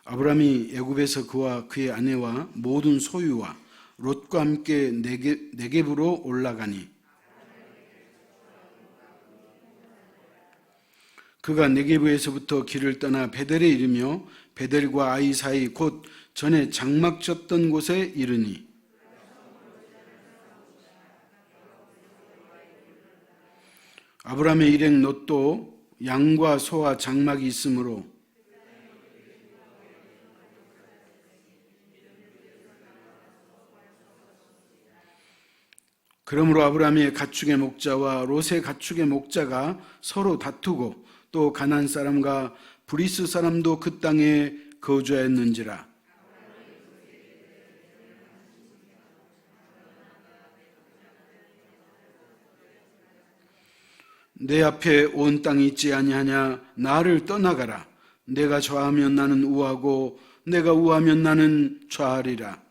아브라함이 애굽에서 그와 그의 아내와 모든 소유와 롯과 함께 네겝으로 올라가니 그가 네겝에서부터 길을 떠나 베델에 이르며 베델과 아이 사이 곧 전에 장막 쳤던 곳에 이르니 아브라함의 일행 롯도 양과 소와 장막이 있으므로 그러므로 아브라함의 가축의 목자와 롯의 가축의 목자가 서로 다투고 또 가나안 사람과 브리스 사람도 그 땅에 거주하였는지라. 내 앞에 온 땅이 있지 아니하냐. 나를 떠나가라. 내가 좌하면 나는 우하고 내가 우하면 나는 좌하리라.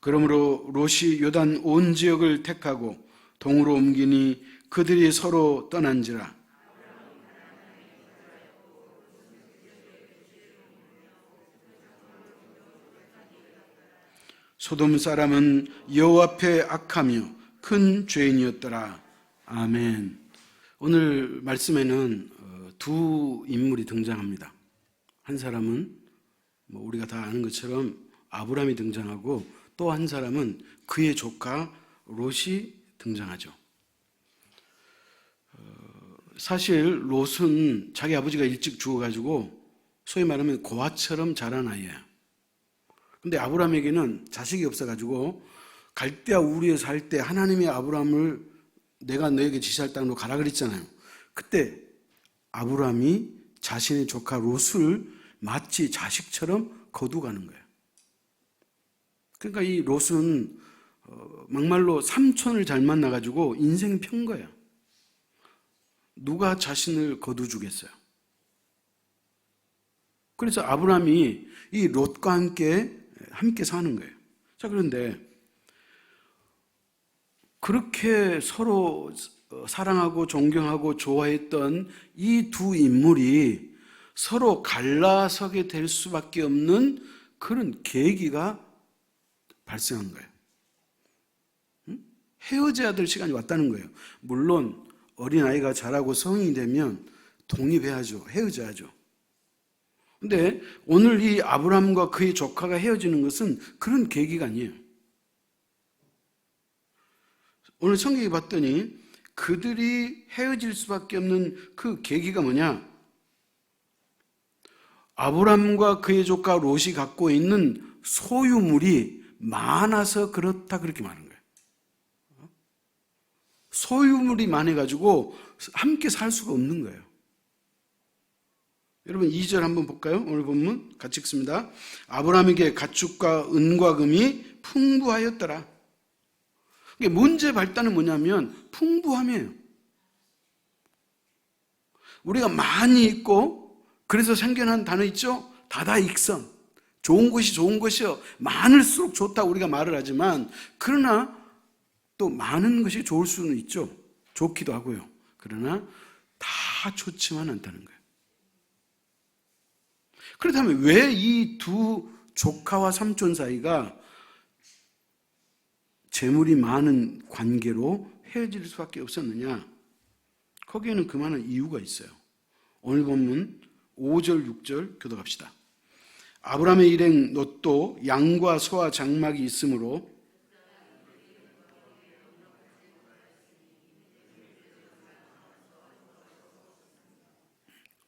그러므로 롯이 요단 온 지역을 택하고 동으로 옮기니 그들이 서로 떠난지라. 소돔 사람은 여호와 앞에 악하며 큰 죄인이었더라. 아멘. 오늘 말씀에는 두 인물이 등장합니다. 한 사람은 우리가 다 아는 것처럼 아브라함이 등장하고 또 한 사람은 그의 조카 롯이 등장하죠. 사실 롯은 자기 아버지가 일찍 죽어가지고 소위 말하면 고아처럼 자란 아이예요. 근데 아브라함에게는 자식이 없어가지고 갈대아 우르에 살 때 하나님이 아브라함을 내가 너에게 지시할 땅으로 가라 그랬잖아요. 그때 아브라함이 자신의 조카 롯을 마치 자식처럼 거두가는 거예요. 그러니까 이 롯은 막말로 삼촌을 잘 만나가지고 인생 편 거예요. 누가 자신을 거두주겠어요? 그래서 아브라함이 이 롯과 함께 사는 거예요. 자, 그런데 그렇게 서로 사랑하고 존경하고 좋아했던 이 두 인물이 서로 갈라서게 될 수밖에 없는 그런 계기가 발생한 거예요. 헤어져야 될 시간이 왔다는 거예요. 물론 어린아이가 자라고 성인이 되면 독립해야죠. 헤어져야죠. 근데 오늘 이 아브라함과 그의 조카가 헤어지는 것은 그런 계기가 아니에요. 오늘 성경에 봤더니 그들이 헤어질 수밖에 없는 그 계기가 뭐냐? 아브라함과 그의 조카 롯이 갖고 있는 소유물이 많아서 그렇다, 그렇게 말하는 거예요. 소유물이 많아가지고 함께 살 수가 없는 거예요. 여러분 2절 한번 볼까요? 오늘 본문 같이 읽습니다. 아브라함에게 가축과 은과 금이 풍부하였더라. 문제 발단은 뭐냐면 풍부함이에요. 우리가 많이 있고 그래서 생겨난 단어 있죠? 다다익선. 좋은 것이 좋은 것이요. 많을수록 좋다고 우리가 말을 하지만 그러나 또 많은 것이 좋을 수는 있죠. 좋기도 하고요. 그러나 다 좋지만 않다는 거예요. 그렇다면 왜 이 두 조카와 삼촌 사이가 재물이 많은 관계로 헤어질 수밖에 없었느냐? 거기에는 그만한 이유가 있어요. 오늘 본문 5절, 6절 교독합시다. 아브라함의 일행 롯도 양과 소와 장막이 있으므로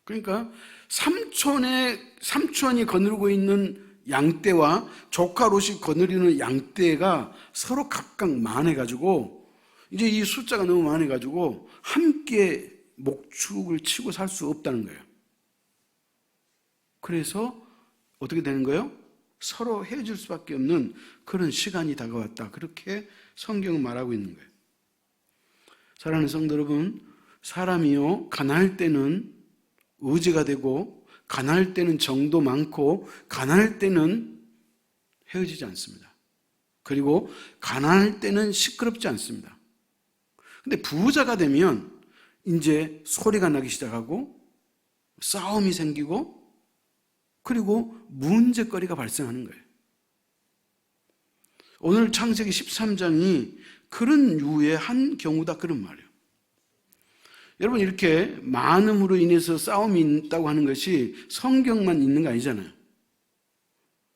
그러니까 삼촌이 거느리고 있는 양떼와 조카 롯이 거느리는 양떼가 서로 각각 많아가지고 이제 이 숫자가 너무 많아가지고 함께 목축을 치고 살 수 없다는 거예요. 그래서 어떻게 되는 거예요? 서로 헤어질 수밖에 없는 그런 시간이 다가왔다. 그렇게 성경은 말하고 있는 거예요. 사랑하는 성도 여러분, 사람이요 가난할 때는 의지가 되고 가난할 때는 정도 많고 가난할 때는 헤어지지 않습니다. 그리고 가난할 때는 시끄럽지 않습니다. 근데 부자가 되면 이제 소리가 나기 시작하고 싸움이 생기고 그리고 문제거리가 발생하는 거예요. 오늘 창세기 13장이 그런 유의 한 경우다 그런 말이에요. 여러분 이렇게 많음으로 인해서 싸움이 있다고 하는 것이 성경만 있는 거 아니잖아요.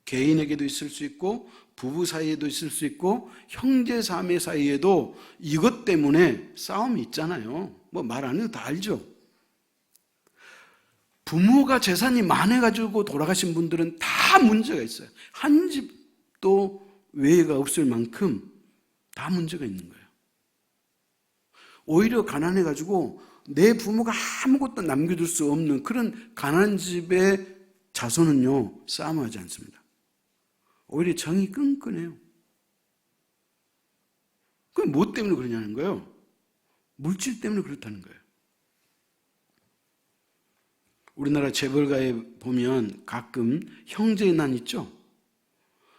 개인에게도 있을 수 있고 부부 사이에도 있을 수 있고 형제 자매 사이에도 이것 때문에 싸움이 있잖아요. 뭐 말 안 해도 다 알죠. 부모가 재산이 많아가지고 돌아가신 분들은 다 문제가 있어요. 한 집도 외회가 없을 만큼 다 문제가 있는 거예요. 오히려 가난해가지고 내 부모가 아무것도 남겨둘 수 없는 그런 가난한 집의 자손은요 싸움하지 않습니다. 오히려 정이 끈끈해요. 그럼 뭐 때문에 그러냐는 거예요. 물질 때문에 그렇다는 거예요. 우리나라 재벌가에 보면 가끔 형제의 난 있죠.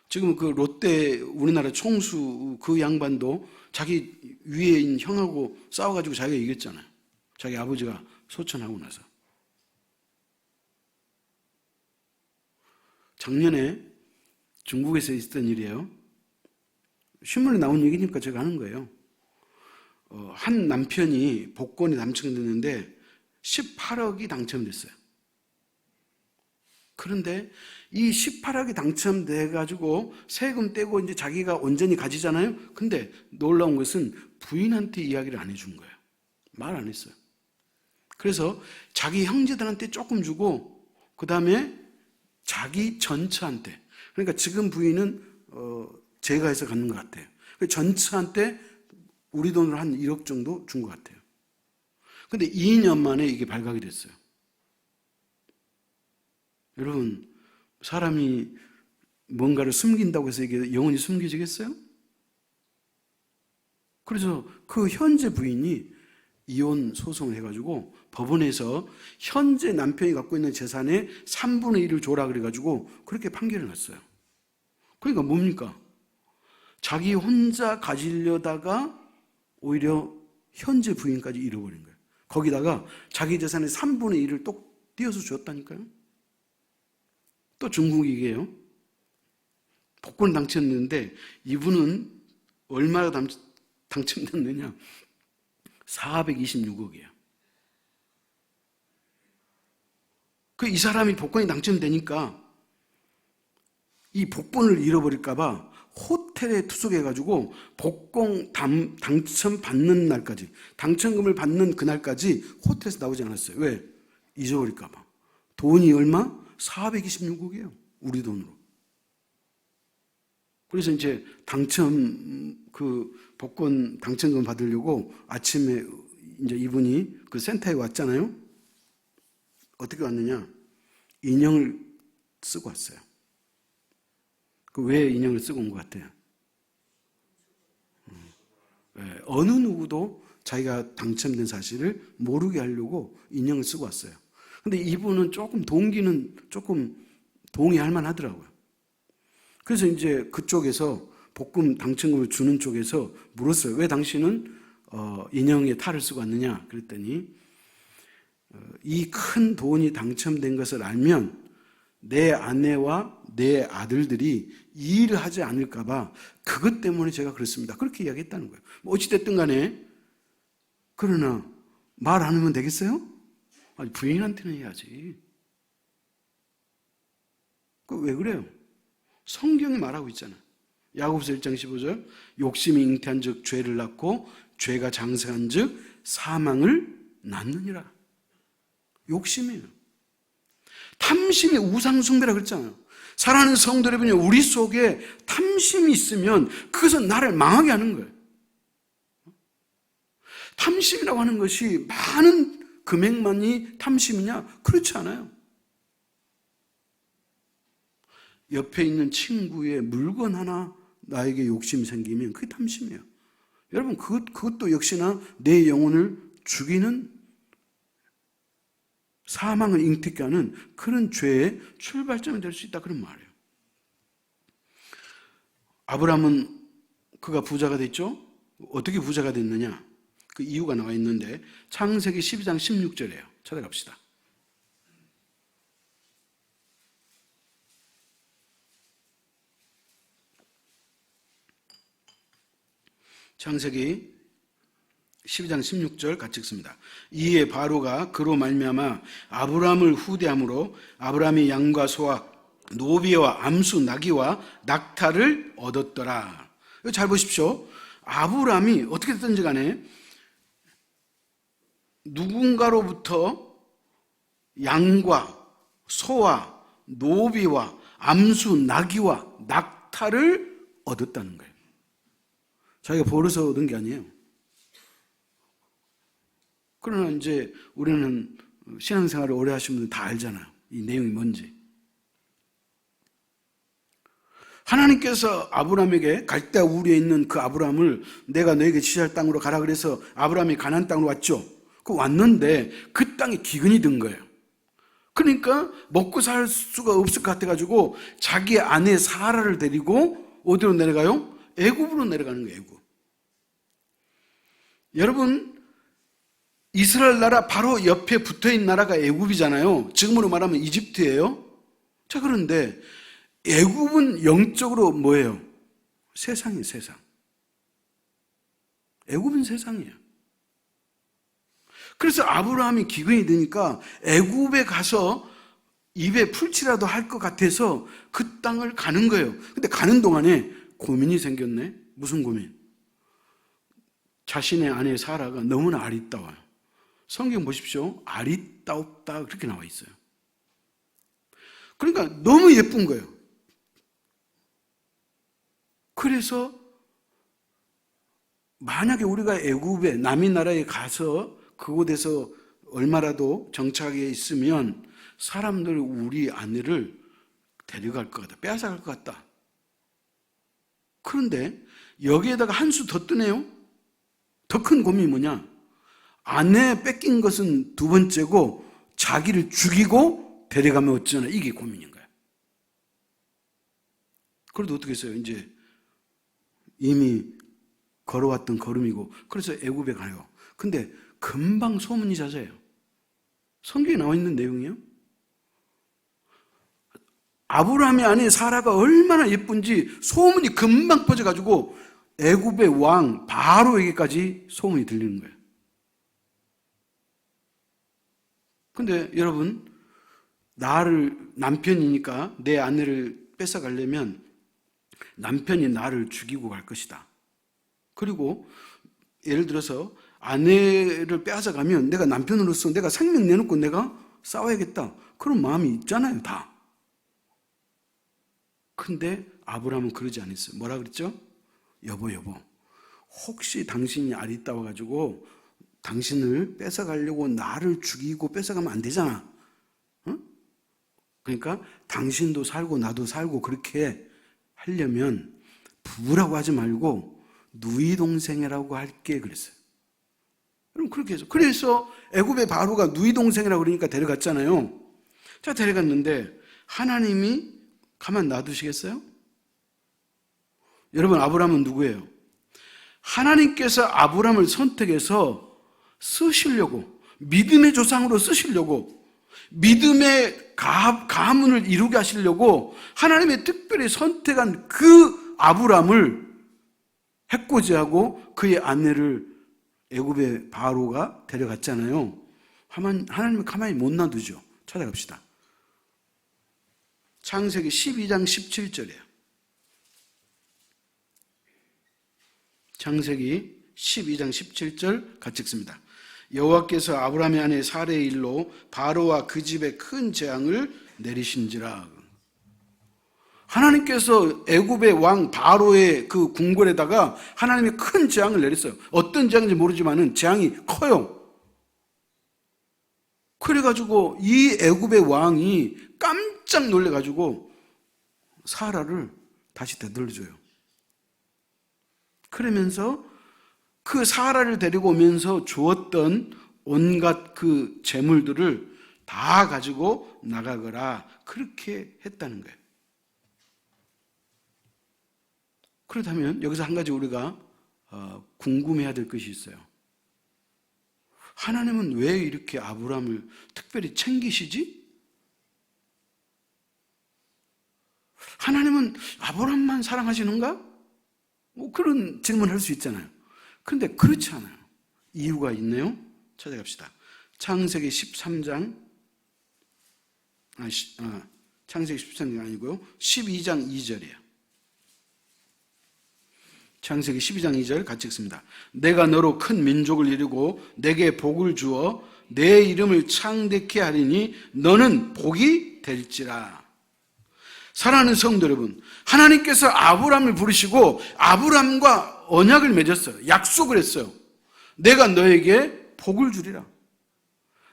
지금 그 롯데 우리나라 총수 그 양반도 자기 위에 있는 형하고 싸워가지고 자기가 이겼잖아요. 자기 아버지가 소천하고 나서. 작년에 중국에서 있었던 일이에요. 신문에 나온 얘기니까 제가 하는 거예요. 한 남편이 복권이 당첨됐는데 18억이 당첨됐어요. 그런데 이 18억이 당첨돼가지고 세금 떼고 이제 자기가 온전히 가지잖아요. 근데 놀라운 것은 부인한테 이야기를 안 해준 거예요. 말 안 했어요. 그래서 자기 형제들한테 조금 주고 그 다음에 자기 전처한테, 그러니까 지금 부인은 제가 해서 갖는 것 같아요. 전처한테 우리 돈으로 한 1억 정도 준 것 같아요. 근데 2년 만에 이게 발각이 됐어요. 여러분, 사람이 뭔가를 숨긴다고 해서 이게 영원히 숨겨지겠어요? 그래서 그 현재 부인이 이혼 소송을 해가지고 법원에서 현재 남편이 갖고 있는 재산의 3분의 1을 줘라 그래가지고 그렇게 판결을 났어요. 그러니까 뭡니까? 자기 혼자 가지려다가 오히려 현재 부인까지 잃어버린 거예요. 거기다가 자기 재산의 3분의 1을 또 띄어서 줬다니까요. 또 중국 얘기예요. 복권 당첨됐는데 이분은 얼마나 당첨됐느냐? 426억이에요. 이 사람이 복권이 당첨되니까 이 복권을 잃어버릴까봐 호텔에 투숙해가지고 복권 당첨 받는 날까지, 당첨금을 받는 그날까지 호텔에서 나오지 않았어요. 왜? 잊어버릴까봐. 돈이 얼마? 426억이에요. 우리 돈으로. 그래서 이제 복권 당첨금 받으려고 아침에 이제 이분이 그 센터에 왔잖아요. 어떻게 왔느냐? 인형을 쓰고 왔어요. 왜 인형을 쓰고 온 것 같아요? 어느 누구도 자기가 당첨된 사실을 모르게 하려고 인형을 쓰고 왔어요. 근데 이분은 동기는 조금 동의할 만하더라고요. 그래서 이제 그쪽에서 복권 당첨금을 주는 쪽에서 물었어요. 왜 당신은 인형의 탈을 쓰고 왔느냐? 그랬더니 이 큰 돈이 당첨된 것을 알면 내 아내와 내 아들들이 이 일을 하지 않을까 봐 그것 때문에 제가 그렇습니다. 그렇게 이야기했다는 거예요. 어찌됐든 간에 그러나 말 안 하면 되겠어요? 아니, 부인한테는 해야지. 왜 그래요? 성경이 말하고 있잖아요. 야고보서 1장 15절 욕심이 잉태한 즉 죄를 낳고 죄가 장성한 즉 사망을 낳느니라. 욕심이에요. 탐심이 우상숭배라 그랬잖아요. 사랑하는 성도 여러분이 우리 속에 탐심이 있으면 그것은 나를 망하게 하는 거예요. 탐심이라고 하는 것이 많은 금액만이 탐심이냐? 그렇지 않아요. 옆에 있는 친구의 물건 하나 나에게 욕심이 생기면 그게 탐심이에요. 여러분 그것도 역시나 내 영혼을 죽이는 사망을 잉태케 하는 그런 죄의 출발점이 될 수 있다 그런 말이에요. 아브라함은 그가 부자가 됐죠? 어떻게 부자가 됐느냐? 그 이유가 나와 있는데 창세기 12장 16절이에요. 찾아갑시다. 창세기 12장 16절 같이 읽습니다. 이에 바로가 그로 말미암아 아브람을 후대함으로 아브람이 양과 소와 노비와 암수 나귀와 낙타를 얻었더라. 잘 보십시오. 아브람이 어떻게 됐든지 간에 누군가로부터 양과 소와 노비와 암수 나귀와 낙타를 얻었다는 거예요. 자기가 벌어서 얻은 게 아니에요. 그러나 이제 우리는 신앙생활을 오래 하신 분들 다 알잖아요. 이 내용이 뭔지. 하나님께서 아브람에게 갈대아 우리에 있는 그 아브람을 내가 너에게 지시할 땅으로 가라 그래서 아브람이 가나안 땅으로 왔죠. 그 왔는데 그 땅에 기근이 든 거예요. 그러니까 먹고 살 수가 없을 것 같아가지고 자기 아내 사라를 데리고 어디로 내려가요? 애굽으로 내려가는 거예요. 애굽. 여러분, 이스라엘 나라 바로 옆에 붙어있는 나라가 애굽이잖아요. 지금으로 말하면 이집트예요. 자, 그런데 애굽은 영적으로 뭐예요? 세상이에요, 세상. 애굽은 세상이에요. 그래서 아브라함이 기근이 드니까 애굽에 가서 입에 풀칠이라도 할 것 같아서 그 땅을 가는 거예요. 근데 가는 동안에 고민이 생겼네. 무슨 고민? 자신의 아내 사라가 너무나 아리따워요. 성경 보십시오. 아리따웁다 그렇게 나와 있어요. 그러니까 너무 예쁜 거예요. 그래서 만약에 우리가 애굽에 남인 나라에 가서 그곳에서 얼마라도 정착해 있으면 사람들 우리 아내를 데려갈 것 같다. 빼앗아갈 것 같다. 그런데 여기에다가 한 수 더 뜨네요. 더 큰 고민이 뭐냐? 아내 뺏긴 것은 두 번째고 자기를 죽이고 데려가면 어쩌나 이게 고민인 거야. 그래도 어떻게 했어요? 이제 이미 걸어왔던 걸음이고 그래서 애굽에 가요. 근데 금방 소문이 잦아요. 성경에 나와 있는 내용이에요. 아브라함의 아내 사라가 얼마나 예쁜지 소문이 금방 퍼져가지고 애굽의 왕 바로에게까지 소문이 들리는 거예요. 근데 여러분, 나를 남편이니까 내 아내를 뺏어가려면 남편이 나를 죽이고 갈 것이다. 그리고 예를 들어서 아내를 빼앗아가면 내가 남편으로서 내가 생명 내놓고 내가 싸워야겠다. 그런 마음이 있잖아요, 다. 근데 아브라함은 그러지 않았어요. 뭐라 그랬죠? 여보, 혹시 당신이 아리따워가지고 당신을 뺏어가려고 나를 죽이고 뺏어가면 안 되잖아. 응? 그러니까 당신도 살고 나도 살고 그렇게 하려면 부부라고 하지 말고 누이 동생이라고 할게 그랬어요. 그럼 그렇게 해서 그래서 애굽의 바로가 누이 동생이라고 그러니까 데려갔잖아요. 자, 데려갔는데 하나님이 가만 놔두시겠어요? 여러분, 아브라함은 누구예요? 하나님께서 아브라함을 선택해서 쓰시려고, 믿음의 조상으로 쓰시려고, 믿음의 가문을 이루게 하시려고 하나님의 특별히 선택한 그 아브라함을 해코지하고 그의 아내를 애굽의 바로가 데려갔잖아요. 하나님은 가만히 못 놔두죠. 찾아갑시다. 창세기 12장 17절이에요. 창세기 12장 17절 같이 읽습니다. 여호와께서 아브라함의 아내 사레의 일로 바로와 그 집에 큰 재앙을 내리신지라. 하나님께서 애굽의 왕 바로의 그 궁궐에다가 하나님이 큰 재앙을 내렸어요. 어떤 재앙인지 모르지만은 재앙이 커요. 그래가지고 이 애굽의 왕이 깜짝 놀래가지고 사라를 다시 되돌려줘요. 그러면서 그 사라를 데리고 오면서 주었던 온갖 그 재물들을 다 가지고 나가거라 그렇게 했다는 거예요. 그렇다면 여기서 한 가지 우리가 궁금해야 될 것이 있어요. 하나님은 왜 이렇게 아브라함을 특별히 챙기시지? 하나님은 아브라함만 사랑하시는가? 뭐 그런 질문을 할 수 있잖아요. 그런데 그렇지 않아요. 이유가 있네요. 찾아갑시다. 창세기 13장, 창세기 13장 아니고요. 12장 2절이에요. 창세기 12장 2절 같이 읽습니다. 내가 너로 큰 민족을 이루고 내게 복을 주어 내 이름을 창대케 하리니 너는 복이 될지라. 사랑하는 성도 여러분, 하나님께서 아브라함을 부르시고 아브라함과 언약을 맺었어요. 약속을 했어요. 내가 너에게 복을 주리라.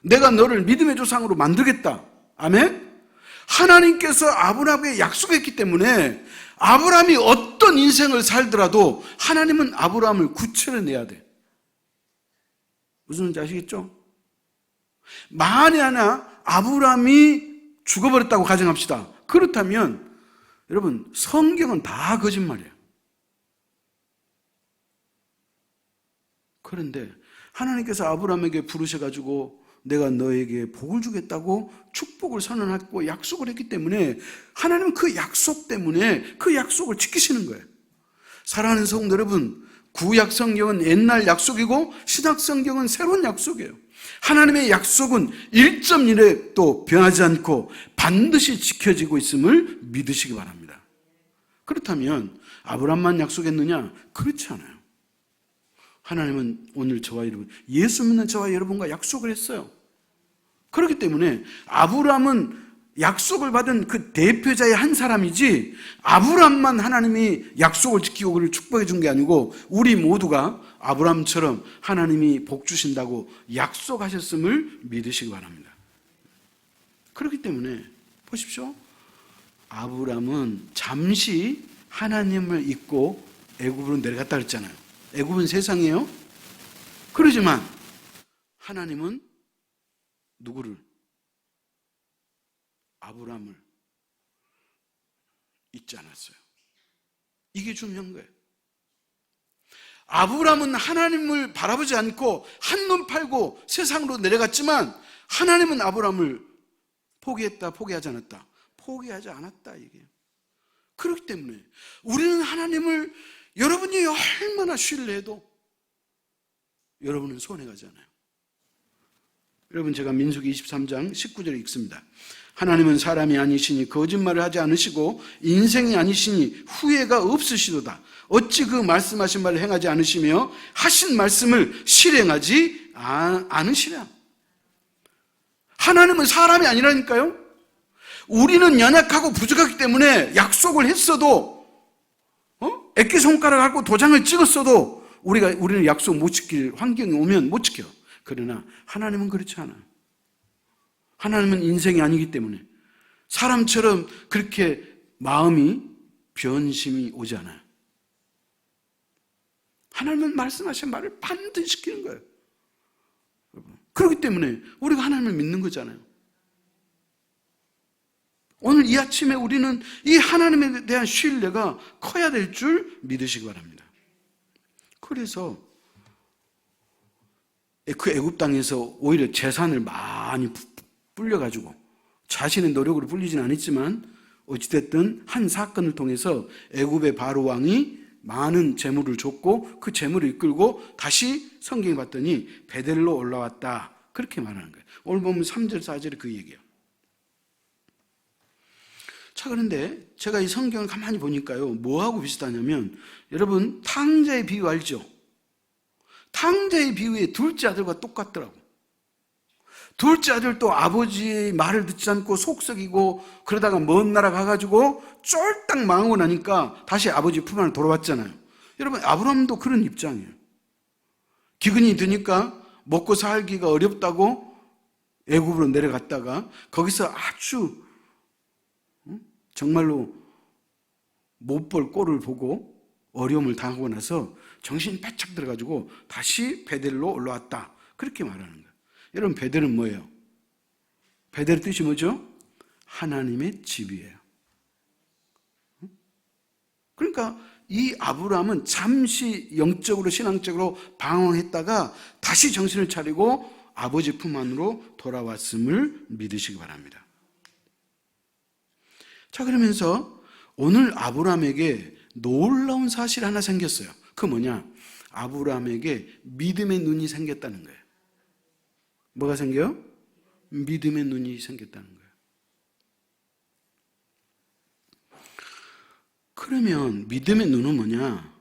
내가 너를 믿음의 조상으로 만들겠다. 아멘? 하나님께서 아브라함에게 약속했기 때문에 아브라함이 어떤 인생을 살더라도 하나님은 아브라함을 구출해내야 돼. 무슨 말인지 아시겠죠? 만에 하나 아브라함이 죽어버렸다고 가정합시다. 그렇다면 여러분, 성경은 다 거짓말이에요. 그런데 하나님께서 아브라함에게 부르셔가지고 내가 너에게 복을 주겠다고 축복을 선언하고 약속을 했기 때문에 하나님은 그 약속 때문에 그 약속을 지키시는 거예요. 사랑하는 성도 여러분, 구약 성경은 옛날 약속이고 신약 성경은 새로운 약속이에요. 하나님의 약속은 1.1에 또 변하지 않고 반드시 지켜지고 있음을 믿으시기 바랍니다. 그렇다면 아브라함만 약속했느냐? 그렇지 않아요. 하나님은 오늘 저와 여러분, 예수 믿는 저와 여러분과 약속을 했어요. 그렇기 때문에 아브라함은 약속을 받은 그 대표자의 한 사람이지 아브라함만 하나님이 약속을 지키고 그를 축복해 준 게 아니고 우리 모두가 아브라함처럼 하나님이 복 주신다고 약속하셨음을 믿으시기 바랍니다. 그렇기 때문에 보십시오. 아브라함은 잠시 하나님을 잊고 애굽으로 내려갔다 그랬잖아요. 애굽은 세상이에요. 그러지만 하나님은 누구를? 아브라함을 잊지 않았어요. 이게 중요한 거예요. 아브라함은 하나님을 바라보지 않고 한눈 팔고 세상으로 내려갔지만 하나님은 아브라함을 포기했다, 포기하지 않았다. 포기하지 않았다 이게요. 그렇기 때문에 우리는 하나님을 여러분이 얼마나 신뢰해도 여러분은 손해가지 않아요. 여러분, 제가 민수기 23장 19절에 읽습니다. 하나님은 사람이 아니시니 거짓말을 하지 않으시고 인생이 아니시니 후회가 없으시도다. 어찌 그 말씀하신 말을 행하지 않으시며 하신 말씀을 실행하지 않으시랴. 하나님은 사람이 아니라니까요. 우리는 연약하고 부족하기 때문에 약속을 했어도 애기 손가락 갖고 도장을 찍었어도 우리는 약속 못 지킬 환경이 오면 못 지켜. 그러나 하나님은 그렇지 않아요. 하나님은 인생이 아니기 때문에 사람처럼 그렇게 마음이 변심이 오지 않아요. 하나님은 말씀하신 말을 반드시 지키는 거예요. 그렇기 때문에 우리가 하나님을 믿는 거잖아요. 오늘 이 아침에 우리는 이 하나님에 대한 신뢰가 커야 될 줄 믿으시기 바랍니다. 그래서 그 애굽 땅에서 오히려 재산을 많이 불려가지고 자신의 노력으로 불리진 않았지만 어찌됐든 한 사건을 통해서 애굽의 바로 왕이 많은 재물을 줬고 그 재물을 이끌고 다시 성경에 봤더니 베델로 올라왔다. 그렇게 말하는 거예요. 오늘 보면 3절 4절에 그 얘기예요. 자, 그런데 제가 이 성경을 가만히 보니까요, 뭐하고 비슷하냐면 여러분 탕자의 비유 알죠? 탕자의 비유의 둘째 아들과 똑같더라고. 둘째 아들도 아버지의 말을 듣지 않고 속썩이고 그러다가 먼 나라 가가지고 쫄딱 망하고 나니까 다시 아버지 품 안으로 돌아왔잖아요. 여러분, 아브라함도 그런 입장이에요. 기근이 드니까 먹고 살기가 어렵다고 애굽으로 내려갔다가 거기서 아주 정말로 못 볼 꼴을 보고 어려움을 당하고 나서 정신이 바짝 들어가지고 다시 베델로 올라왔다. 그렇게 말하는 거예요. 여러분, 베델은 뭐예요? 베델의 뜻이 뭐죠? 하나님의 집이에요. 그러니까 이 아브라함은 잠시 영적으로 신앙적으로 방황했다가 다시 정신을 차리고 아버지 품 안으로 돌아왔음을 믿으시기 바랍니다. 자, 그러면서 오늘 아브라함에게 놀라운 사실 하나 생겼어요. 그 뭐냐? 아브라함에게 믿음의 눈이 생겼다는 거예요. 뭐가 생겨요? 믿음의 눈이 생겼다는 거예요. 그러면 믿음의 눈은 뭐냐?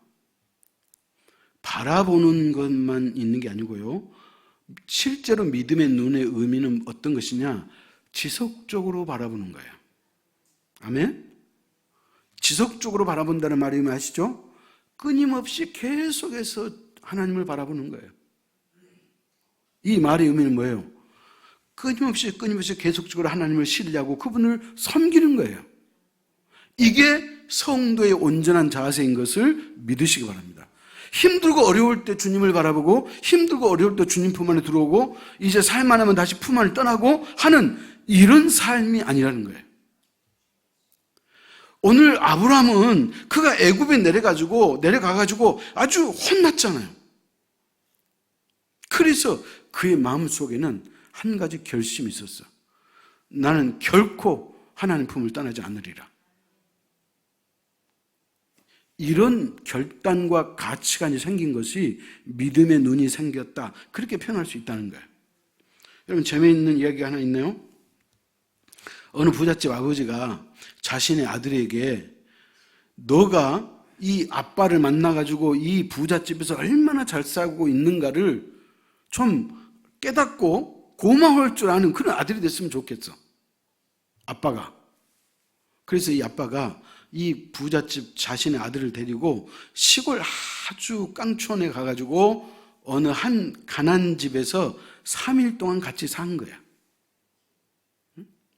바라보는 것만 있는 게 아니고요. 실제로 믿음의 눈의 의미는 어떤 것이냐? 지속적으로 바라보는 거예요. 아멘? 지속적으로 바라본다는 말이 아시죠? 끊임없이 계속해서 하나님을 바라보는 거예요. 이 말의 의미는 뭐예요? 끊임없이 계속적으로 하나님을 신뢰하고 그분을 섬기는 거예요. 이게 성도의 온전한 자세인 것을 믿으시기 바랍니다. 힘들고 어려울 때 주님을 바라보고 힘들고 어려울 때 주님 품 안에 들어오고 이제 살만 하면 다시 품 안을 떠나고 하는 이런 삶이 아니라는 거예요. 오늘 아브라함은 그가 애굽에 내려가가지고 아주 혼났잖아요. 그래서 그의 마음속에는 한 가지 결심이 있었어. 나는 결코 하나님 품을 떠나지 않으리라. 이런 결단과 가치관이 생긴 것이 믿음의 눈이 생겼다. 그렇게 표현할 수 있다는 거예요. 여러분, 재미있는 이야기가 하나 있네요. 어느 부잣집 아버지가 자신의 아들에게 너가 이 아빠를 만나가지고 이 부잣집에서 얼마나 잘 살고 있는가를 좀 깨닫고 고마울 줄 아는 그런 아들이 됐으면 좋겠어. 아빠가. 그래서 이 아빠가 이 부잣집 자신의 아들을 데리고 시골 아주 깡촌에 가가지고 어느 한 가난집에서 3일 동안 같이 산 거야.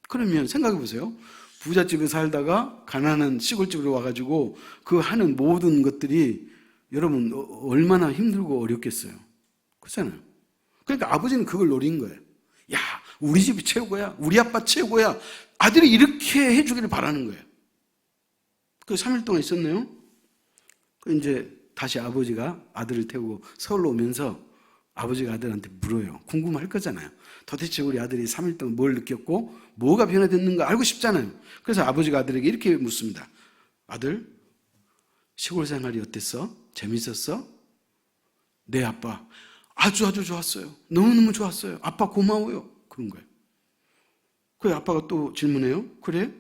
그러면 생각해 보세요. 부잣집에 살다가 가난한 시골집으로 와가지고 그 하는 모든 것들이 여러분 얼마나 힘들고 어렵겠어요. 그렇잖아요. 그러니까 아버지는 그걸 노린 거예요. 야, 우리 집이 최고야. 우리 아빠 최고야. 아들이 이렇게 해주기를 바라는 거예요. 그 3일 동안 있었네요. 그 이제 다시 아버지가 아들을 태우고 서울로 오면서 아버지가 아들한테 물어요. 궁금할 거잖아요. 도대체 우리 아들이 3일 동안 뭘 느꼈고 뭐가 변화됐는가 알고 싶잖아요. 그래서 아버지가 아들에게 이렇게 묻습니다. 아들, 시골 생활이 어땠어? 재밌었어? 네, 아빠. 아주 좋았어요. 너무너무 좋았어요. 아빠 고마워요. 그런 거예요. 그래서 아빠가 또 질문해요. 그래?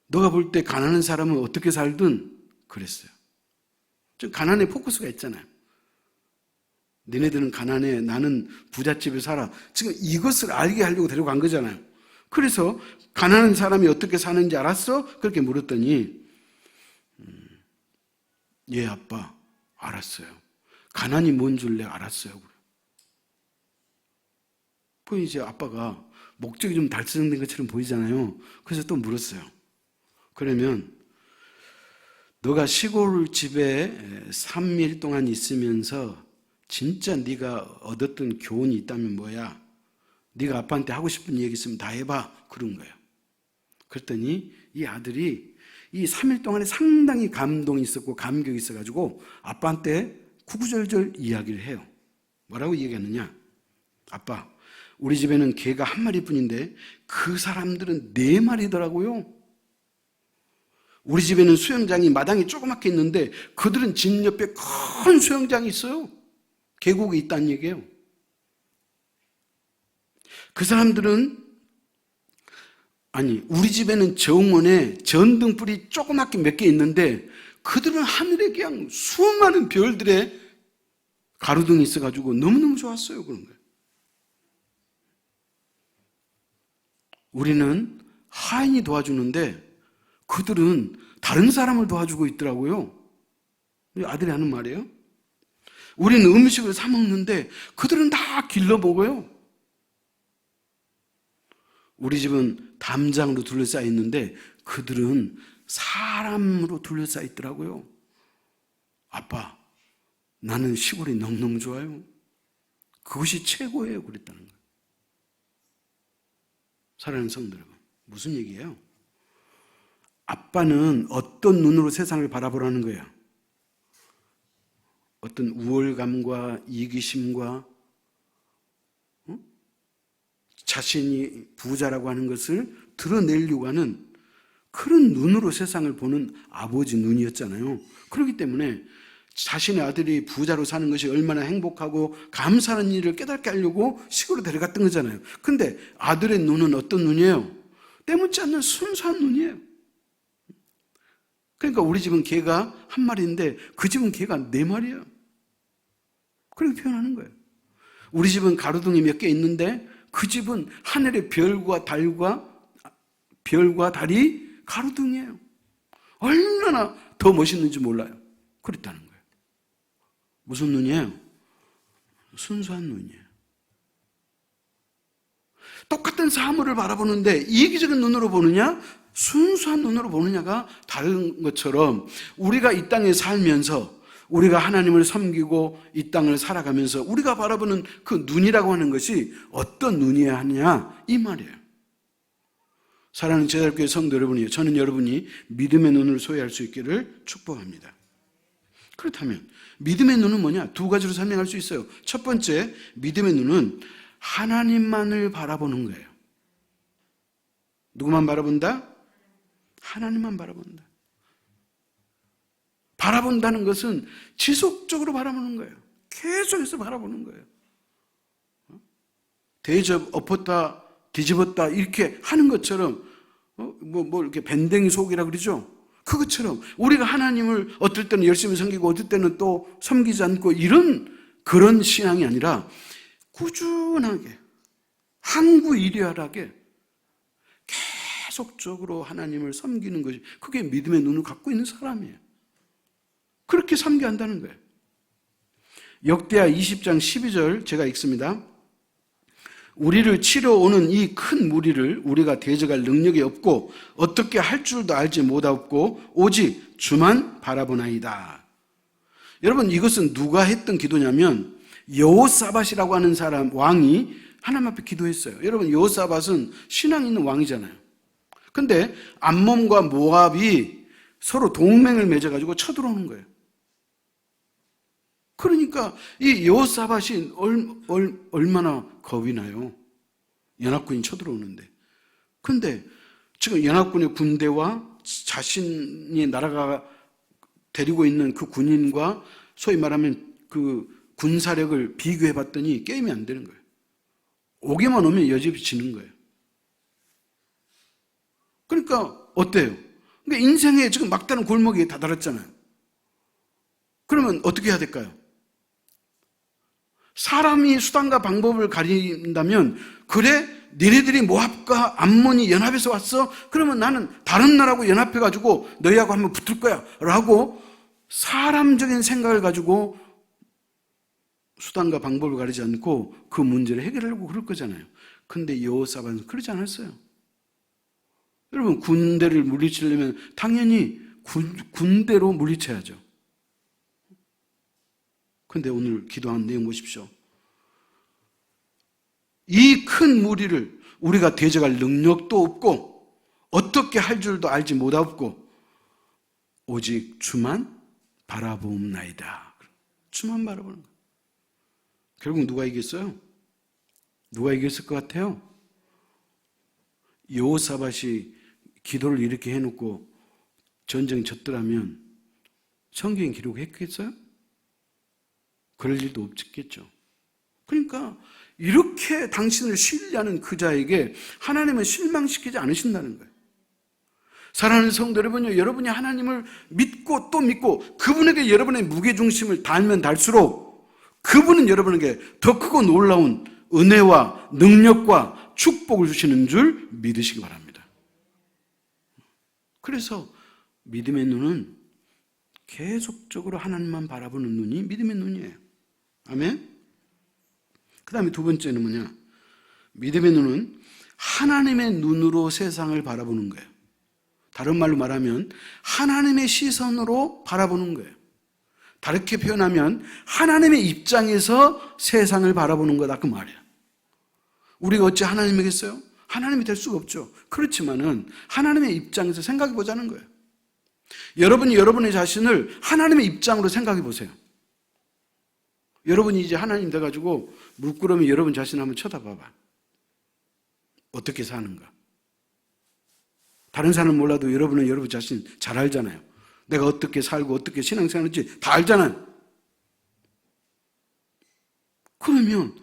너가 볼 때 가난한 사람은 어떻게 살든 그랬어요. 좀 가난에 포커스가 있잖아요. 너네들은 가난해. 나는 부잣집에 살아. 지금 이것을 알게 하려고 데려간 거잖아요. 그래서 가난한 사람이 어떻게 사는지 알았어? 그렇게 물었더니 예, 아빠. 알았어요. 가난이 뭔 줄 내가 알았어요. 그 이제 아빠가 목적이 좀 달성된 것처럼 보이잖아요. 그래서 또 물었어요. 그러면 너가 시골 집에 3일 동안 있으면서 진짜 네가 얻었던 교훈이 있다면 뭐야? 네가 아빠한테 하고 싶은 얘기 있으면 다 해봐. 그런 거예요. 그랬더니 이 아들이 이 3일 동안에 상당히 감동이 있었고 감격이 있어가지고 아빠한테 구구절절 이야기를 해요. 뭐라고 얘기하느냐? 아빠, 우리 집에는 개가 한 마리뿐인데 그 사람들은 4마리더라고요. 우리 집에는 수영장이 마당이 조그맣게 있는데 그들은 집 옆에 큰 수영장이 있어요. 계곡이 있다는 얘기예요. 그 사람들은 우리 집에는 정원에 전등불이 조그맣게 몇 개 있는데 그들은 하늘에 그냥 수많은 별들의 가로등이 있어가지고 너무너무 좋았어요. 그런 거예요. 우리는 하인이 도와주는데 그들은 다른 사람을 도와주고 있더라고요. 아들이 하는 말이에요. 우리는 음식을 사 먹는데 그들은 다 길러 먹어요. 우리 집은 담장으로 둘러싸여 있는데 그들은 사람으로 둘러싸여 있더라고요. 아빠, 나는 시골이 너무너무 좋아요. 그것이 최고예요. 그랬다는 거예요. 사랑하는 성도 여러분, 무슨 얘기예요? 아빠는 어떤 눈으로 세상을 바라보라는 거야? 어떤 우월감과 이기심과 자신이 부자라고 하는 것을 드러내려고 하는 그런 눈으로 세상을 보는 아버지 눈이었잖아요. 그렇기 때문에 자신의 아들이 부자로 사는 것이 얼마나 행복하고 감사한 일을 깨닫게 하려고 시골로 데려갔던 거잖아요. 근데 아들의 눈은 어떤 눈이에요? 때묻지 않는 순수한 눈이에요. 그러니까 우리 집은 개가 한 마리인데 그 집은 개가 4마리예요. 그렇게 표현하는 거예요. 우리 집은 가로등이 몇 개 있는데 그 집은 하늘의 별과 달이 가로등이에요. 얼마나 더 멋있는지 몰라요. 그랬다는 거예요. 무슨 눈이에요? 순수한 눈이에요. 똑같은 사물을 바라보는데 이기적인 눈으로 보느냐, 순수한 눈으로 보느냐가 다른 것처럼 우리가 이 땅에 살면서 우리가 하나님을 섬기고 이 땅을 살아가면서 우리가 바라보는 그 눈이라고 하는 것이 어떤 눈이어야 하느냐 이 말이에요. 사랑하는 제자교회 성도 여러분이요, 저는 여러분이 믿음의 눈을 소유할 수 있기를 축복합니다. 그렇다면 믿음의 눈은 뭐냐? 2가지로 설명할 수 있어요. 첫 번째, 믿음의 눈은 하나님만을 바라보는 거예요. 누구만 바라본다? 하나님만 바라본다. 바라본다는 것은 지속적으로 바라보는 거예요. 계속해서 바라보는 거예요. 대접, 엎었다, 뒤집었다 이렇게 하는 것처럼 이렇게 밴댕이 속이라 그러죠. 그것처럼 우리가 하나님을 어떨 때는 열심히 섬기고 어떨 때는 또 섬기지 않고 그런 신앙이 아니라 꾸준하게 항구일혈하게 계속적으로 하나님을 섬기는 것이 그게 믿음의 눈을 갖고 있는 사람이에요. 그렇게 섬겨야 한다는 거예요. 역대하 20장 12절 제가 읽습니다. 우리를 치러 오는 이 큰 무리를 우리가 대적할 능력이 없고 어떻게 할 줄도 알지 못하고 오직 주만 바라보나이다. 여러분, 이것은 누가 했던 기도냐면 여호사밧이라고 하는 사람, 왕이 하나님 앞에 기도했어요. 여러분, 여호사밧은 신앙 있는 왕이잖아요. 근데 암몬과 모압이 서로 동맹을 맺어가지고 쳐들어오는 거예요. 그러니까 이 여호사밧이 얼마나 겁이 나요. 연합군이 쳐들어오는데. 근데 지금 연합군의 군대와 자신이 나라가 데리고 있는 그 군인과 소위 말하면 그 군사력을 비교해 봤더니 게임이 안 되는 거예요. 오기만 오면 여집이 지는 거예요. 그러니까 어때요? 그러니까 인생에 지금 막다른 골목에 다다랐잖아요. 그러면 어떻게 해야 될까요? 사람이 수단과 방법을 가린다면, 그래, 니네들이 모압과 암몬이 연합해서 왔어? 그러면 나는 다른 나라하고 연합해가지고 너희하고 한번 붙을 거야 라고 사람적인 생각을 가지고 수단과 방법을 가리지 않고 그 문제를 해결하려고 그럴 거잖아요. 근데 여호사밧은 그러지 않았어요. 여러분, 군대를 물리치려면 당연히 군대로 물리쳐야죠. 근데 오늘 기도한 내용 보십시오. 이 큰 무리를 우리가 대적할 능력도 없고 어떻게 할 줄도 알지 못하고 오직 주만 바라보옵나이다. 주만 바라보는 거예요. 결국 누가 이겼어요? 누가 이겼을 것 같아요? 여호사밧이 기도를 이렇게 해놓고 전쟁 졌더라면 성경에 기록했겠어요? 그럴 일도 없겠죠. 그러니까 이렇게 당신을 신뢰하는 그 자에게 하나님은 실망시키지 않으신다는 거예요. 사랑하는 성도 여러분요, 여러분이 하나님을 믿고 또 믿고 그분에게 여러분의 무게중심을 달면 달수록 그분은 여러분에게 더 크고 놀라운 은혜와 능력과 축복을 주시는 줄 믿으시기 바랍니다. 그래서 믿음의 눈은 계속적으로 하나님만 바라보는 눈이 믿음의 눈이에요. 아멘? 그 다음에 2번째는 뭐냐? 믿음의 눈은 하나님의 눈으로 세상을 바라보는 거예요. 다른 말로 말하면 하나님의 시선으로 바라보는 거예요. 다르게 표현하면 하나님의 입장에서 세상을 바라보는 거다 그 말이에요. 우리가 어찌 하나님이겠어요? 하나님이 될 수가 없죠. 그렇지만은 하나님의 입장에서 생각해 보자는 거예요. 여러분이 여러분의 자신을 하나님의 입장으로 생각해 보세요. 여러분이 이제 하나님 돼가지고 물끄러미 여러분 자신 한번 쳐다봐봐. 어떻게 사는가? 다른 사람은 몰라도 여러분은 여러분 자신 잘 알잖아요. 내가 어떻게 살고 어떻게 신앙생활하는지 다 알잖아요. 그러면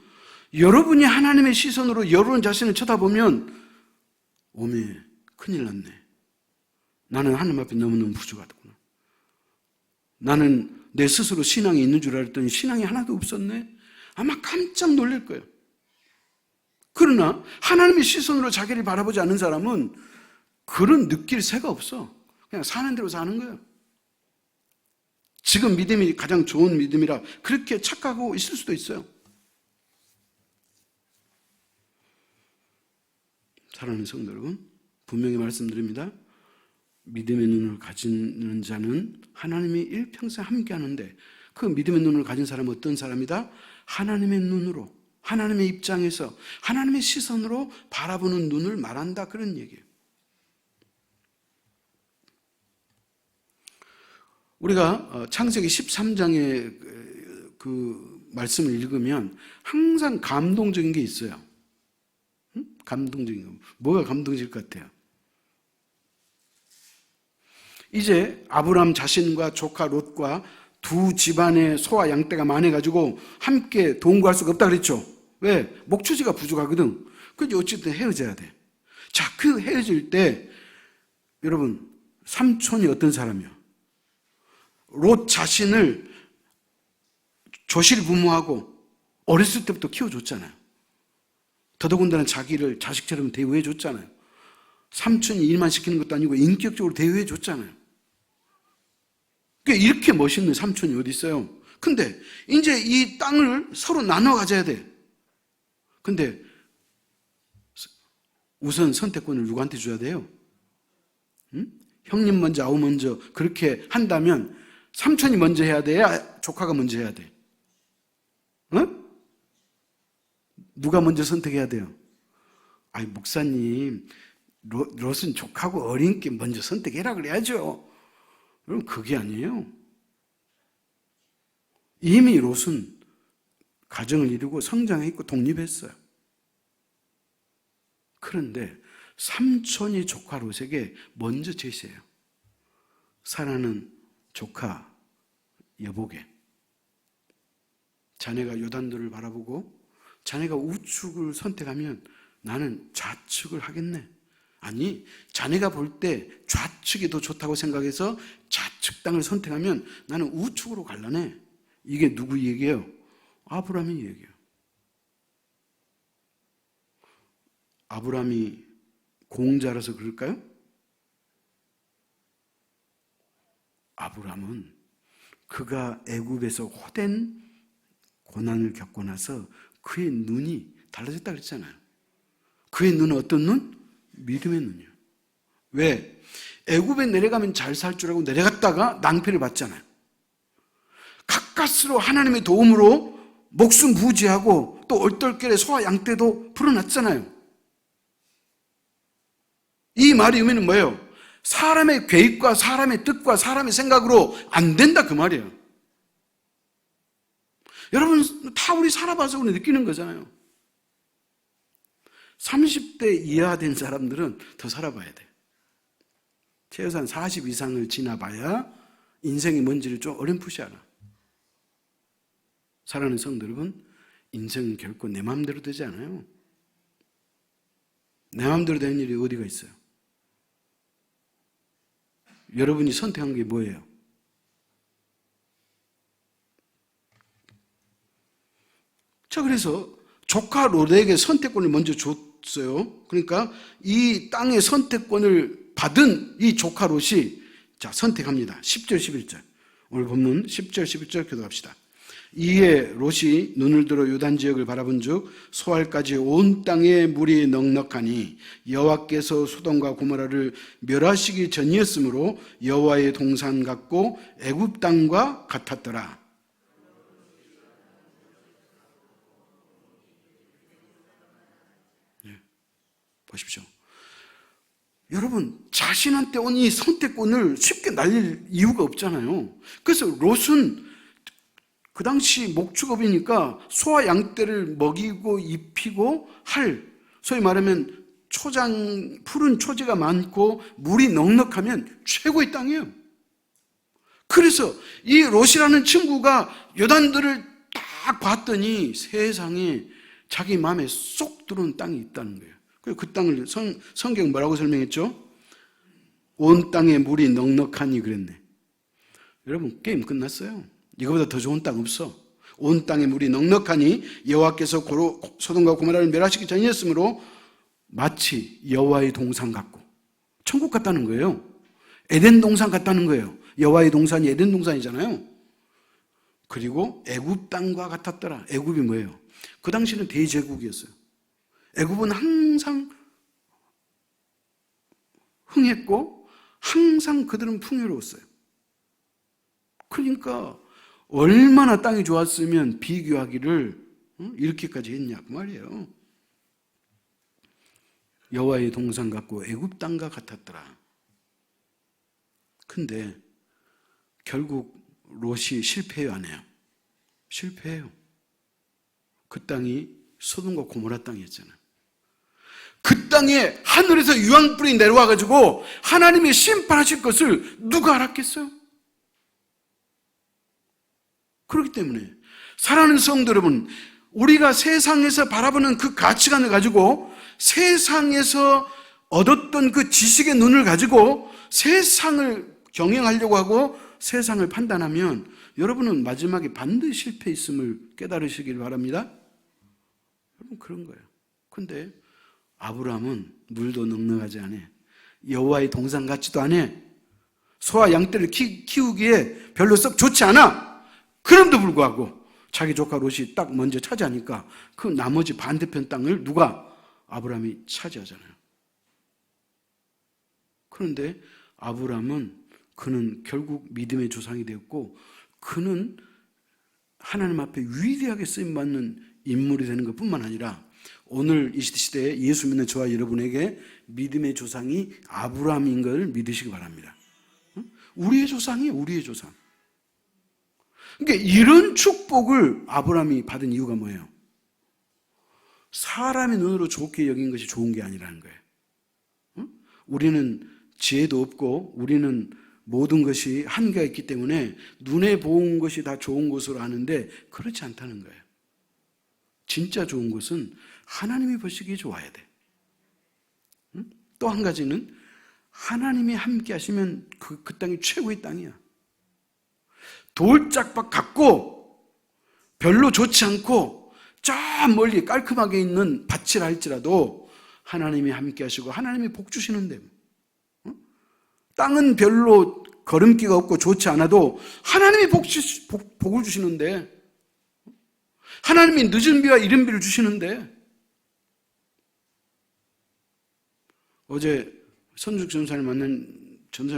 여러분이 하나님의 시선으로 여러분 자신을 쳐다보면 오메 큰일 났네. 나는 하나님 앞에 너무너무 부족하구나. 나는 내 스스로 신앙이 있는 줄 알았더니 신앙이 하나도 없었네. 아마 깜짝 놀랄 거예요. 그러나 하나님의 시선으로 자기를 바라보지 않는 사람은 그런 느낄 새가 없어. 그냥 사는 대로 사는 거예요. 지금 믿음이 가장 좋은 믿음이라 그렇게 착각하고 있을 수도 있어요. 사랑하는 성도 여러분, 분명히 말씀드립니다. 믿음의 눈을 가지는 자는 하나님이 일평생 함께 하는데 그 믿음의 눈을 가진 사람은 어떤 사람이다? 하나님의 눈으로, 하나님의 입장에서, 하나님의 시선으로 바라보는 눈을 말한다. 그런 얘기예요. 우리가 창세기 13장의 그 말씀을 읽으면 항상 감동적인 게 있어요. 감동적인 거. 뭐가 감동적일 것 같아요? 이제 아브람 자신과 조카 롯과 두 집안의 소와 양떼가 많아가지고 함께 동거할 수가 없다 그랬죠. 왜? 목초지가 부족하거든. 그런데 어쨌든 헤어져야 돼. 자, 그 헤어질 때 여러분 삼촌이 어떤 사람이야? 롯 자신을 조실부모하고 어렸을 때부터 키워줬잖아요. 더더군다나 자기를 자식처럼 대우해줬잖아요. 삼촌이 일만 시키는 것도 아니고 인격적으로 대우해줬잖아요. 그러니까 이렇게 멋있는 삼촌이 어디 있어요? 근데 이제 이 땅을 서로 나눠 가져야 돼. 근데 우선 선택권을 누구한테 줘야 돼요? 응? 형님 먼저 아우 먼저 그렇게 한다면 삼촌이 먼저 해야 돼야 조카가 먼저 해야 돼? 응? 누가 먼저 선택해야 돼요? 아이 목사님 롯은 족하고 어린 게 먼저 선택해라 그래야죠. 그럼 그게 아니에요. 이미 롯은 가정을 이루고 성장했고 독립했어요. 그런데 삼촌이 조카 롯에게 먼저 제시해요. 사랑하는 조카 여보게, 자네가 요단도를 바라보고 자네가 우측을 선택하면 나는 좌측을 하겠네. 아니, 자네가 볼 때 좌측이 더 좋다고 생각해서 좌측 땅을 선택하면 나는 우측으로 갈라네. 이게 누구 얘기예요? 아브라함의 얘기예요. 아브라함이 공자라서 그럴까요? 아브라함은 그가 애굽에서 호된 고난을 겪고 나서 그의 눈이 달라졌다 그랬잖아요. 그의 눈은 어떤 눈? 믿음의 눈이에요. 왜? 애굽에 내려가면 잘 살 줄 알고 내려갔다가 낭패를 봤잖아요. 가까스로 하나님의 도움으로 목숨 부지하고 또 얼떨결에 소와 양떼도 풀어놨잖아요. 이 말의 의미는 뭐예요? 사람의 계획과 사람의 뜻과 사람의 생각으로 안 된다 그 말이에요. 여러분 다 우리 살아봐서 우리 느끼는 거잖아요. 30대 이하 된 사람들은 더 살아봐야 돼. 최소한 40 이상을 지나봐야 인생이 뭔지를 좀 어렴풋이 알아. 사랑하는 성도 여러분, 인생은 결코 내 마음대로 되지 않아요. 내 마음대로 되는 일이 어디가 있어요? 여러분이 선택한 게 뭐예요? 자, 그래서 조카 롯에게 선택권을 먼저 줬어요. 그러니까 이 땅의 선택권을 받은 이 조카 롯이 자, 선택합니다. 10절, 11절. 오늘 본문 10절, 11절 교도합시다. 이에 롯이 눈을 들어 요단 지역을 바라본즉 소알까지 온 땅에 물이 넉넉하니 여호와께서 소돔과 고모라를 멸하시기 전이었으므로 여호와의 동산 같고 애굽 땅과 같았더라. 보십시오. 여러분, 자신한테 온 이 선택권을 쉽게 날릴 이유가 없잖아요. 그래서 롯은 그 당시 목축업이니까 소와 양떼를 먹이고 입히고 할, 소위 말하면 푸른 초지가 많고 물이 넉넉하면 최고의 땅이에요. 그래서 이 롯이라는 친구가 요단들을 딱 봤더니 세상에 자기 마음에 쏙 들어온 땅이 있다는 거예요. 그리고 그 땅을 성경 뭐라고 설명했죠? 온 땅에 물이 넉넉하니 그랬네. 여러분, 게임 끝났어요. 이거보다 더 좋은 땅 없어. 온 땅에 물이 넉넉하니 여호와께서 소돔과 고모라를 멸하시기 전이었으므로 마치 여호와의 동산 같고, 천국 같다는 거예요. 에덴 동산 같다는 거예요. 여호와의 동산이 에덴 동산이잖아요. 그리고 애굽 땅과 같았더라. 애굽이 뭐예요? 그 당시는 대제국이었어요. 애굽은 항상 흥했고 항상 그들은 풍요로웠어요. 그러니까 얼마나 땅이 좋았으면 비교하기를 이렇게까지 했냐 그 말이에요. 여호와의 동산 같고 애굽 땅과 같았더라. 근데 결국 롯이 실패해요, 안 해요? 실패해요. 그 땅이 소돔과 고모라 땅이었잖아요. 그 땅에 하늘에서 유황불이 내려와가지고 하나님이 심판하실 것을 누가 알았겠어요? 그렇기 때문에 사랑하는 성도 여러분, 우리가 세상에서 바라보는 그 가치관을 가지고 세상에서 얻었던 그 지식의 눈을 가지고 세상을 경영하려고 하고 세상을 판단하면 여러분은 마지막에 반드시 실패했음을 깨달으시길 바랍니다. 여러분, 그런 거예요. 근데 아브라함은 물도 넉넉하지 않아. 여호와의 동산 같지도 않아. 소와 양떼를 키우기에 별로 썩 좋지 않아. 그럼에도 불구하고 자기 조카 롯이 딱 먼저 차지하니까 그 나머지 반대편 땅을 누가? 아브라함이 차지하잖아요. 그런데 아브라함은 그는 결국 믿음의 조상이 되었고 그는 하나님 앞에 위대하게 쓰임받는 인물이 되는 것뿐만 아니라 오늘 이 시대에 예수 믿는 저와 여러분에게 믿음의 조상이 아브라함인 걸 믿으시기 바랍니다. 우리의 조상이에요. 우리의 조상. 그러니까 이런 축복을 아브라함이 받은 이유가 뭐예요? 사람의 눈으로 좋게 여긴 것이 좋은 게 아니라는 거예요. 우리는 지혜도 없고 우리는 모든 것이 한계가 있기 때문에 눈에 보은 것이 다 좋은 것으로 아는데 그렇지 않다는 거예요. 진짜 좋은 것은 하나님이 보시기에 좋아야 돼. 또 한 가지는 하나님이 함께 하시면 그 땅이 최고의 땅이야. 돌짝밭 같고 별로 좋지 않고 저 멀리 깔끔하게 있는 밭이라 할지라도 하나님이 함께 하시고 하나님이 복 주시는데, 땅은 별로 거름기가 없고 좋지 않아도 하나님이 복을 주시는데, 하나님이 늦은 비와 이른 비를 주시는데, 어제 선죽 전사를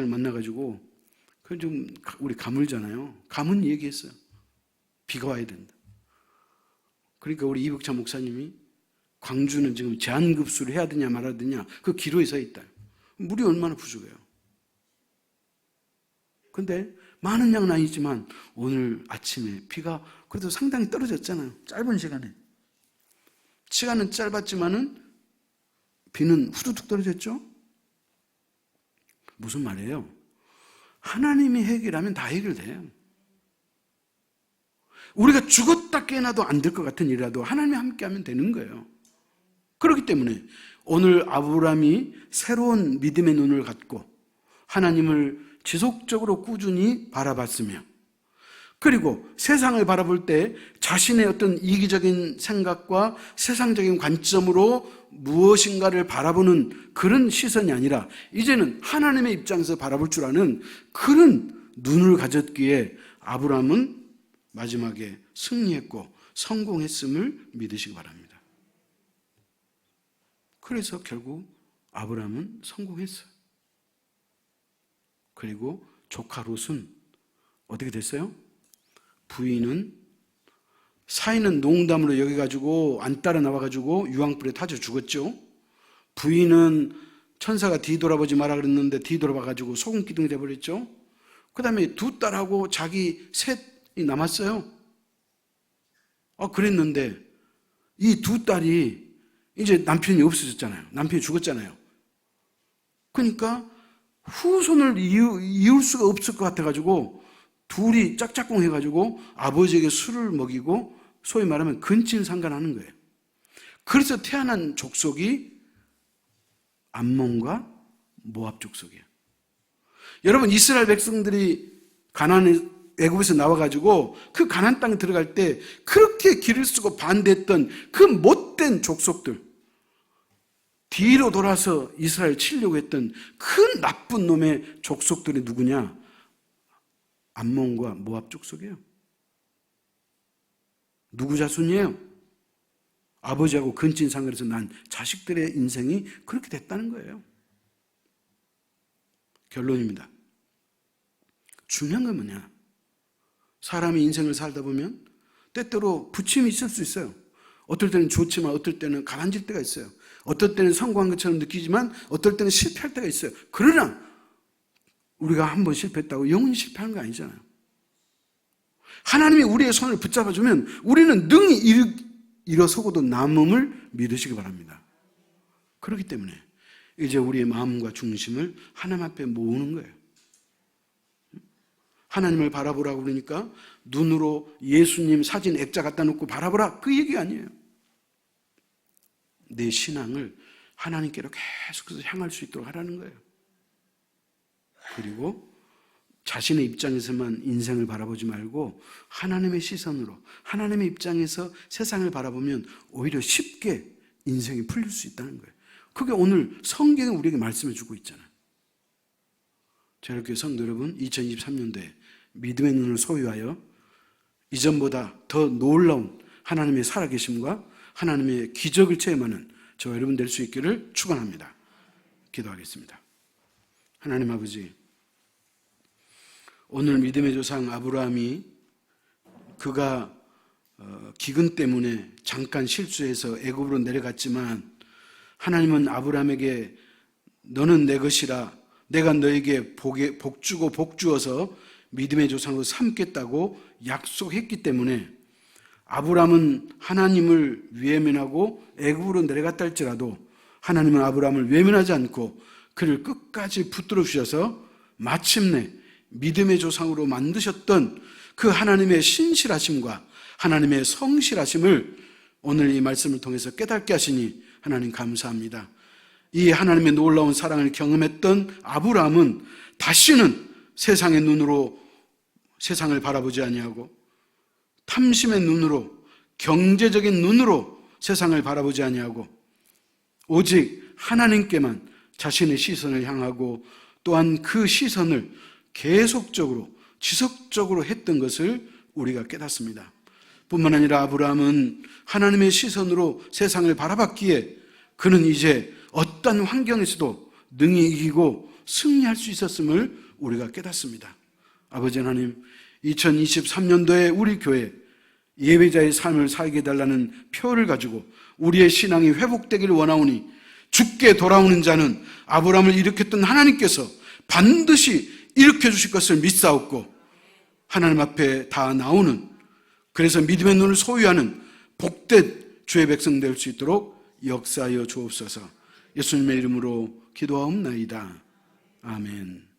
만나가지고 그 좀 우리 가물잖아요. 가문 얘기했어요. 비가 와야 된다. 그러니까 우리 이복차 목사님이 광주는 지금 제한급수를 해야 되냐 말아야 되냐 그 기로에 서 있다. 물이 얼마나 부족해요. 근데 많은 양은 아니지만 오늘 아침에 비가 그래도 상당히 떨어졌잖아요. 짧은 시간에. 시간은 짧았지만은 비는 후두둑 떨어졌죠? 무슨 말이에요? 하나님이 해결하면 다 해결돼요. 우리가 죽었다 깨어나도 안 될 것 같은 일이라도 하나님이 함께하면 되는 거예요. 그렇기 때문에 오늘 아브라함이 새로운 믿음의 눈을 갖고 하나님을 지속적으로 꾸준히 바라봤으며, 그리고 세상을 바라볼 때 자신의 어떤 이기적인 생각과 세상적인 관점으로 무엇인가를 바라보는 그런 시선이 아니라 이제는 하나님의 입장에서 바라볼 줄 아는 그런 눈을 가졌기에 아브라함은 마지막에 승리했고 성공했음을 믿으시기 바랍니다. 그래서 결국 아브라함은 성공했어요. 그리고 조카 롯은 어떻게 됐어요? 부인은 사이는 농담으로 여겨가지고 안 따라 나와가지고 유황불에 타져 죽었죠. 부인은 천사가 뒤돌아보지 마라 그랬는데 뒤돌아봐가지고 소금 기둥이 돼버렸죠. 그 다음에 두 딸하고 자기 셋이 남았어요. 그랬는데 이 두 딸이 이제 남편이 없어졌잖아요. 남편이 죽었잖아요. 그러니까 후손을 이을 수가 없을 것 같아가지고 둘이 짝짝꿍 해가지고 아버지에게 술을 먹이고 소위 말하면 근친상간하는 거예요. 그래서 태어난 족속이 암몬과 모압 족속이에요. 여러분, 이스라엘 백성들이 애굽에서 나와가지고 그 가나안 땅에 들어갈 때 그렇게 길을 쓰고 반대했던 그 못된 족속들, 뒤로 돌아서 이스라엘 치려고 했던 그 나쁜 놈의 족속들이 누구냐? 암몬과 모압 족속이에요. 누구 자손이에요? 아버지하고 근친상간에서 난 자식들의 인생이 그렇게 됐다는 거예요. 결론입니다. 중요한 건 뭐냐? 사람이 인생을 살다 보면 때때로 부침이 있을 수 있어요. 어떨 때는 좋지만 어떨 때는 가라앉을 때가 있어요. 어떨 때는 성공한 것처럼 느끼지만 어떨 때는 실패할 때가 있어요. 그러나 우리가 한 번 실패했다고 영원히 실패하는 거 아니잖아요. 하나님이 우리의 손을 붙잡아주면 우리는 능히 일어서고도 남음을 믿으시기 바랍니다. 그렇기 때문에 이제 우리의 마음과 중심을 하나님 앞에 모으는 거예요. 하나님을 바라보라고 그러니까 눈으로 예수님 사진 액자 갖다 놓고 바라보라, 그 얘기 아니에요. 내 신앙을 하나님께로 계속해서 향할 수 있도록 하라는 거예요. 그리고 자신의 입장에서만 인생을 바라보지 말고 하나님의 시선으로, 하나님의 입장에서 세상을 바라보면 오히려 쉽게 인생이 풀릴 수 있다는 거예요. 그게 오늘 성경이 우리에게 말씀해 주고 있잖아요. 저렇게 성도 여러분, 2023년도에 믿음의 눈을 소유하여 이전보다 더 놀라운 하나님의 살아계심과 하나님의 기적을 체험하는 저 여러분 될 수 있기를 축원합니다. 기도하겠습니다. 하나님 아버지, 오늘 믿음의 조상 아브라함이 그가 기근 때문에 잠깐 실수해서 애굽으로 내려갔지만 하나님은 아브라함에게 너는 내 것이라, 내가 너에게 복 주고 복 주어서 믿음의 조상으로 삼겠다고 약속했기 때문에 아브라함은 하나님을 외면하고 애굽으로 내려갔다 할지라도 하나님은 아브라함을 외면하지 않고 그를 끝까지 붙들어 주셔서 마침내 믿음의 조상으로 만드셨던 그 하나님의 신실하심과 하나님의 성실하심을 오늘 이 말씀을 통해서 깨닫게 하시니 하나님 감사합니다. 이 하나님의 놀라운 사랑을 경험했던 아브라함은 다시는 세상의 눈으로 세상을 바라보지 아니하고 탐심의 눈으로, 경제적인 눈으로 세상을 바라보지 아니하고 오직 하나님께만 자신의 시선을 향하고 또한 그 시선을 계속적으로 지속적으로 했던 것을 우리가 깨닫습니다. 뿐만 아니라 아브라함은 하나님의 시선으로 세상을 바라봤기에 그는 이제 어떤 환경에서도 능히 이기고 승리할 수 있었음을 우리가 깨닫습니다. 아버지 하나님, 2023년도에 우리 교회 예배자의 삶을 살게 해달라는 표를 가지고 우리의 신앙이 회복되기를 원하오니 죽게 돌아오는 자는 아브라함을 일으켰던 하나님께서 반드시 일으켜 주실 것을 믿사옵고 하나님 앞에 다 나오는, 그래서 믿음의 눈을 소유하는 복된 주의 백성 될 수 있도록 역사하여 주옵소서. 예수님의 이름으로 기도하옵나이다. 아멘.